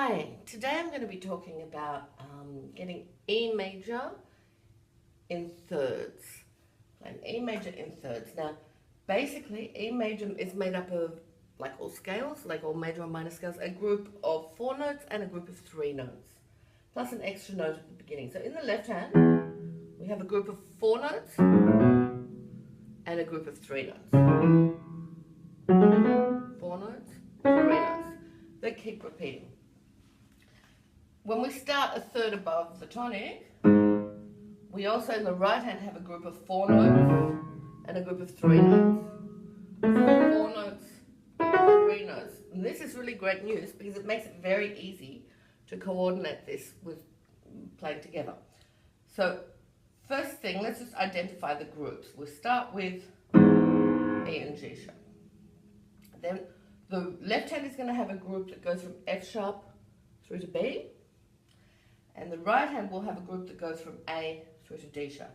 Hi, today I'm going to be talking about getting E major in thirds. Playing E major in thirds. Now, basically, E major is made up of, like all scales, like all major and minor scales, a group of 4 notes and a group of 3 notes, plus an extra note at the beginning. So in the left hand, we have a group of 4 notes and a group of 3 notes. 4 notes, 3 notes. They keep repeating. When we start a third above the tonic, we also in the right hand have a group of 4 notes and a group of 3 notes. 4 notes, 3 notes. And this is really great news because it makes it very easy to coordinate this with playing together. So first thing, let's just identify the groups. We'll start with E and G sharp. Then the left hand is going to have a group that goes from F sharp through to B. And the right hand will have a group that goes from A through to D sharp.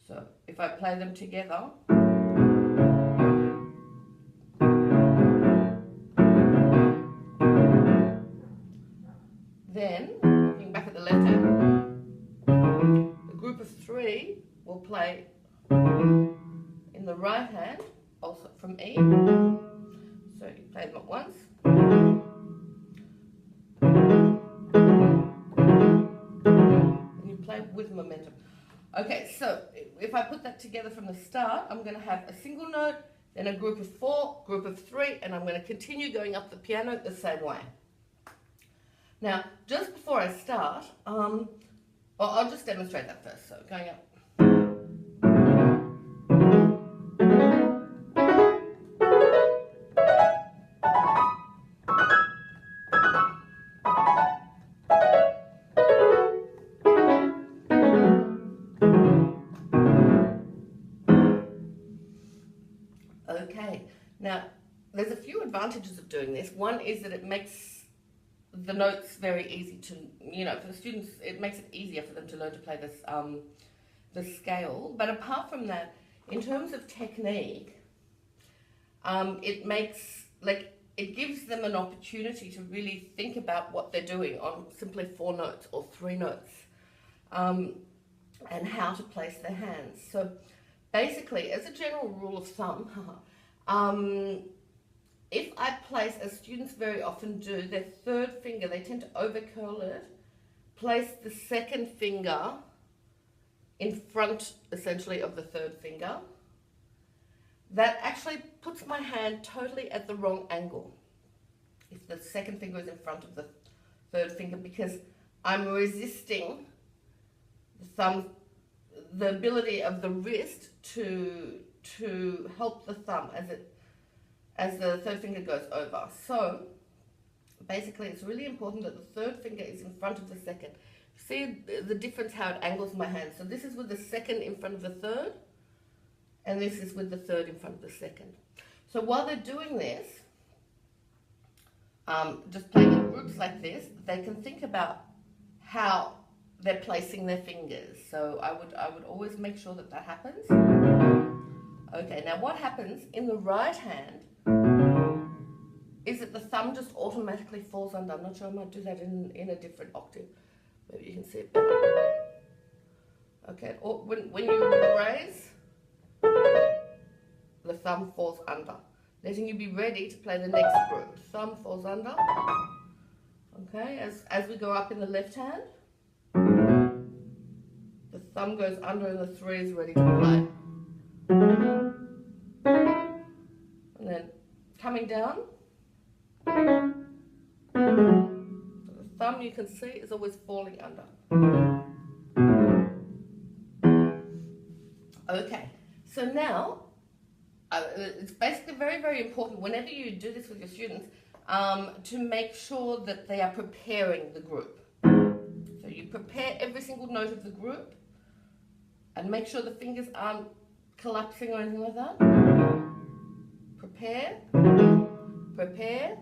So if I play them together, then looking back at the left hand, the group of 3 will play in the right hand, also from E. So you play them at once. Play with momentum. Okay, so if I put that together from the start, I'm going to have a single note, then a group of 4, group of 3, and I'm going to continue going up the piano the same way. Now, just before I start, well, I'll just demonstrate that first. So going up. Okay, now there's a few advantages of doing this. One is that it makes the notes very easy to, for the students, it makes it easier for them to learn to play this, the scale. But apart from that, in terms of technique, it gives them an opportunity to really think about what they're doing on simply 4 notes or 3 notes, and how to place their hands. So basically, as a general rule of thumb, if I place, as students very often do, their third finger, they tend to overcurl it, place the second finger in front, essentially, of the third finger. That actually puts my hand totally at the wrong angle if the second finger is in front of the third finger, because I'm resisting the thumb, the ability of the wrist to help the thumb as the third finger goes over. So basically it's really important that the third finger is in front of the second. See the difference how it angles my hand. So this is with the second in front of the third, and this is with the third in front of the second. So while they're doing this, just playing in groups like this, they can think about how they're placing their fingers. So I would always make sure that happens. Okay, now what happens in the right hand is that the thumb just automatically falls under. I'm not sure, I might do that in a different octave. Maybe you can see it better. Okay, or when you raise, the thumb falls under, letting you be ready to play the next group. Thumb falls under. Okay, as we go up in the left hand, the thumb goes under and the 3 is ready to play. And then coming down, so the thumb, you can see, is always falling under. Okay, so now it's basically very, very important whenever you do this with your students to make sure that they are preparing the group. So you prepare every single note of the group and make sure the fingers aren't collapsing or anything like that. Prepare, prepare,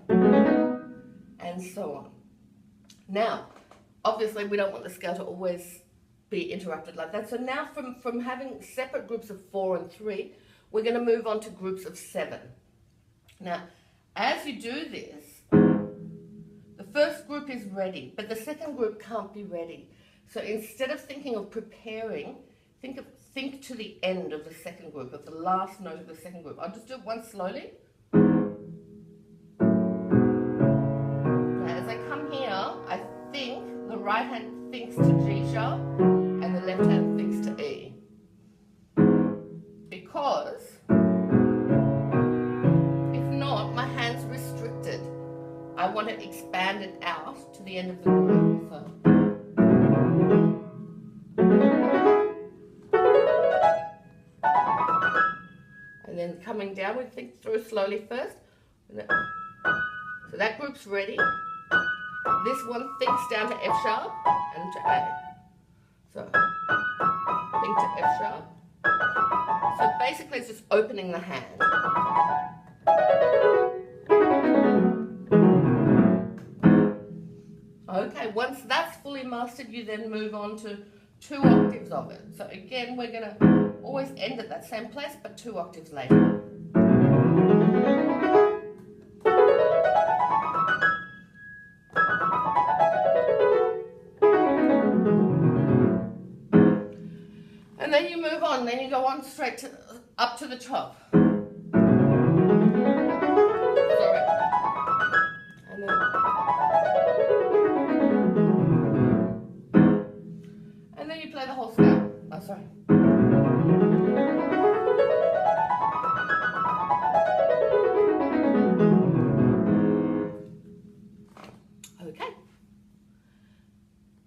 and so on. Now, obviously we don't want the scale to always be interrupted like that. So now from having separate groups of 4 and 3, we're going to move on to groups of 7. Now, as you do this, the first group is ready, but the second group can't be ready. So instead of thinking of preparing, think to the end of the second group, of the last note of the second group. I'll just do it once slowly. Okay, as I come here, I think the right hand thinks to G sharp and the left hand thinks to E. Because if not, my hand's restricted. I want to expand it out to the end of the group. So. And then coming down, we think through slowly first. So that group's ready. This one thinks down to F sharp and to A. So think to F sharp. So basically it's just opening the hand. Okay, once that's fully mastered, you then move on to 2 octaves of it. So again, we're going to always end at that same place, but 2 octaves later. And then you move on, then you go on straight to, up to the top. Sorry. And then you play the whole scale. Oh, sorry.